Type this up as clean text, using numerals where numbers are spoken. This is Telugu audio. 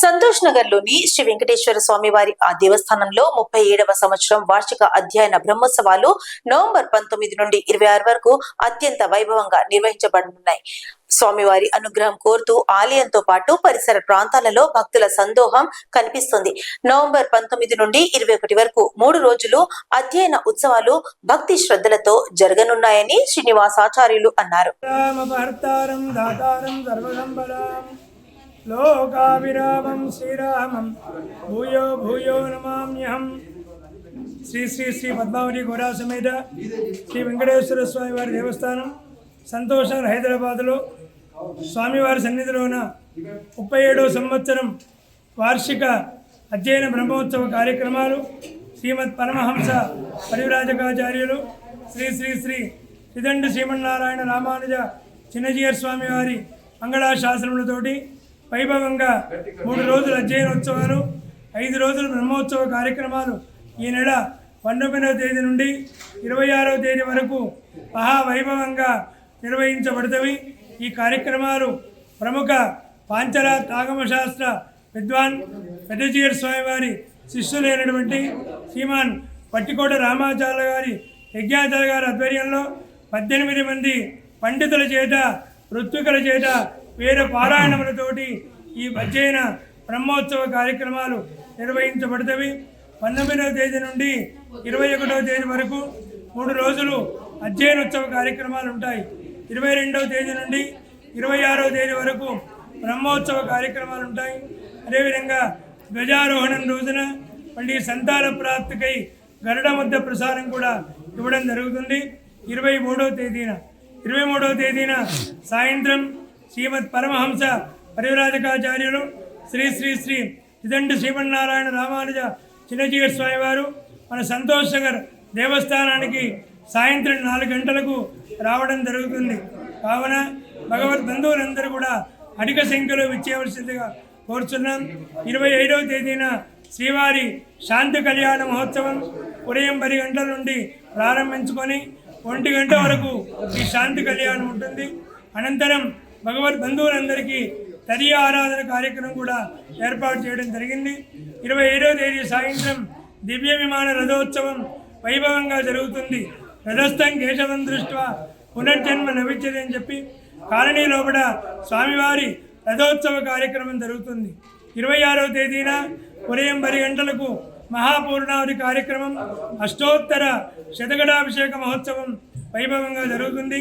సంతోష్ నగర్ లోని శ్రీ వెంకటేశ్వర స్వామి వారి ఆ దేవస్థానంలో 37వ సంవత్సరం వార్షిక అధ్యయన బ్రహ్మోత్సవాలు నవంబర్ 19 నుండి 26 వరకు అత్యంత వైభవంగా నిర్వహించబడనున్నాయి. స్వామివారి అనుగ్రహం కోరుతూ ఆలయంతో పాటు పరిసర ప్రాంతాలలో భక్తుల సందోహం కనిపిస్తుంది. నవంబర్ 19 నుండి 21 వరకు 3 రోజులు అధ్యయన ఉత్సవాలు భక్తి శ్రద్ధలతో జరగనున్నాయని శ్రీనివాసాచార్యులు అన్నారు. లోకావిరామం శ్రీరామం భూయో భూయో నమామ్యహం. శ్రీ శ్రీ శ్రీ పద్మావతి గోరా సమేత శ్రీ వెంకటేశ్వర స్వామి వారి దేవస్థానం సంతోష్ నగర్ హైదరాబాద్లో స్వామివారి సన్నిధిలోన 37వ సంవత్సరం వార్షిక అధ్యయన బ్రహ్మోత్సవ కార్యక్రమాలు శ్రీమద్ పరమహంస పరివ్రాజకాచార్యులు శ్రీ శ్రీ శ్రీ త్రిదండి శ్రీమన్నారాయణ రామానుజ చిన్నజీయర్ స్వామి వారి మంగళాశాసనములతోటి వైభవంగా 3 రోజుల అధ్యయనోత్సవాలు 5 రోజుల బ్రహ్మోత్సవ కార్యక్రమాలు ఈ నెల 19వ తేదీ నుండి 26వ తేదీ వరకు మహావైభవంగా నిర్వహించబడతాయి. ఈ కార్యక్రమాలు ప్రముఖ పాంచరాత్ ఆగమశాస్త్ర విద్వాన్ పెద్దజీయర్ స్వామివారి శిష్యులైనటువంటి శ్రీమాన్ పట్టికోట రామాచార్య గారి యజ్ఞాచార్య గారి ఆధ్వర్యంలో 18 మంది పండితుల చేత ఋత్వికుల చేత వేరే పారాయణములతోటి ఈ అధ్యయన బ్రహ్మోత్సవ కార్యక్రమాలు నిర్వహించబడతాయి. 19వ తేదీ నుండి 21వ తేదీ వరకు 3 రోజులు అధ్యయనోత్సవ కార్యక్రమాలు ఉంటాయి. 22వ తేదీ నుండి 26వ తేదీ వరకు బ్రహ్మోత్సవ కార్యక్రమాలు ఉంటాయి. అదేవిధంగా ధ్వజారోహణం రోజున మళ్ళీ సంతాన ప్రాప్తికై గరుడ ముద్ద ప్రసారం కూడా ఇవ్వడం జరుగుతుంది. 23వ తేదీన సాయంత్రం శ్రీమద్ పరమహంస పరివ్రాజకాచార్యులు శ్రీ శ్రీ శ్రీ త్రిదండి శ్రీమన్నారాయణ రామానుజ చిన్నజీయర్ స్వామి వారు మన సంతోష్ నగర్ దేవస్థానానికి సాయంత్రం 4 గంటలకు రావడం జరుగుతుంది. కావున భగవద్ బంధువులందరూ కూడా అధిక సంఖ్యలో విచ్చేయవలసిందిగా కోరుచున్నాం. 25వ తేదీన శ్రీవారి శాంతి కళ్యాణ మహోత్సవం ఉదయం 10 గంటల నుండి ప్రారంభించుకొని 1 గంట వరకు ఈ శాంతి కళ్యాణం ఉంటుంది. అనంతరం భగవద్ బంధువులందరికీ తదియ ఆరాధన కార్యక్రమం కూడా ఏర్పాటు చేయడం జరిగింది. 25వ తేదీ సాయంత్రం దివ్య విమాన రథోత్సవం వైభవంగా జరుగుతుంది. రథస్థం కేశవం దృష్ట్యా పునర్జన్మ నవిద్యతే అని చెప్పి కాలనీ లోపల స్వామివారి రథోత్సవ కార్యక్రమం జరుగుతుంది. 26వ తేదీన ఉదయం 10 గంటలకు మహాపూర్ణావతి కార్యక్రమం అష్టోత్తర శతగడాభిషేక మహోత్సవం వైభవంగా జరుగుతుంది.